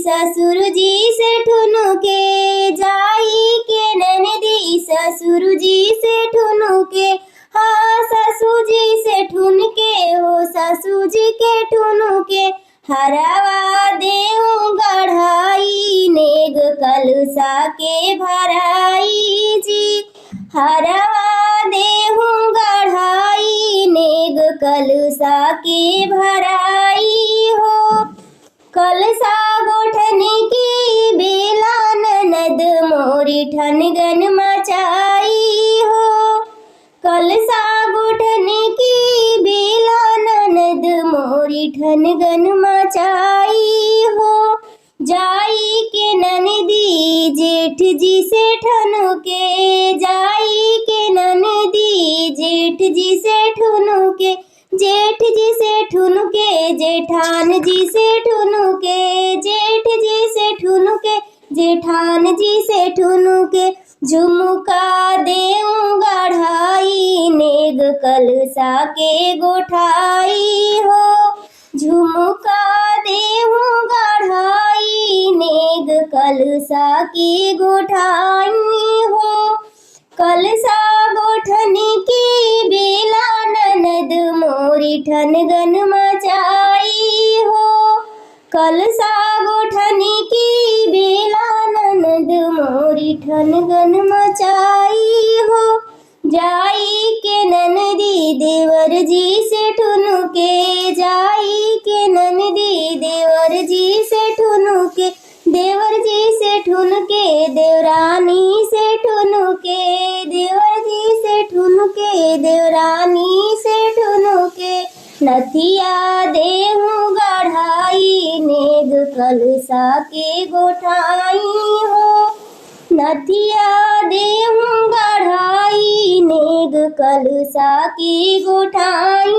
ससुर जी से ठुनुके, जाई के ननदी ससुर जी से ठुनुके। हाँ ससुर जी से ठुनके हो ससुर जी के ठुनुके। हरवा देऊ गढ़ाई नेग कलसा के भराई जी। हरवा देऊ गढ़ाई नेग कलसा के भराई हो। कलसा गोठने की बेला ननद मोरी ठनगन मचाई हो। कलसा गोठने की बेला ननद मोरी ठनगन मचाई हो। जाई के ननदी जेठ जी से ठनुके, जाई के ननदी जेठ जी से ठुनुके। जेठ जी से ठुनुके जेठान जी से ठुनुके, जेठ जी से ठुनुके जेठान जी से ठुनुके। झुमका देऊ गढ़ाई नेग कलसा के गोठाई हो। झुमका देऊ गढ़ाई नेग कलसा की गोठाई हो। कलसा गोठने की बेला ननद मोरी ठनगन मचाई हो। कलसा गोठने की बेला ननद मोरी ठनगन मचाई हो। जाई के ननदी देवर जी से ठुनुके, जाई के ननदी देवर जी से ठुनुके। देवर जी से ठुनके देवरानी से ठुनुके, देवर जी से ठुनके देवरानी से ठुनुके। नथिया देहू गढ़ाई नेग कलसा के गोठाई हो। नथिया देहू गढ़ाई नेग कलसा की गोठाई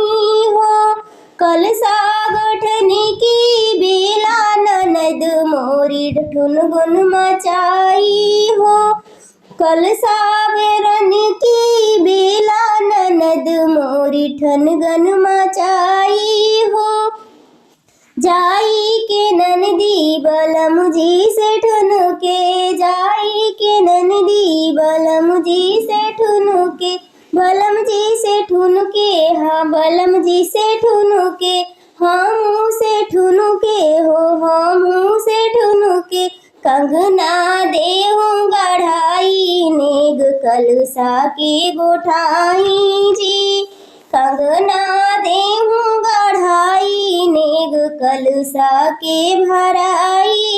हो। कलसा गठने की बेला ननद मोरी ठुनगुन मचाई हो। कलसा बेरन की बेला ननद मोरी ठनगन मचाई हो। जाई के ननदी बलम जी से ठुनुके, जाई के ननदी बलम जी से ठुनुके। बलम जी से ठुनुके हाँ बलम जी से ठुनुके। हम से ठुनुके हो हम से ठुनुके। कंगना देहू गढ़ाई नेग कलसा के गोठाई जी। कंगना देहू गढ़ाई नेग कलसा के भराई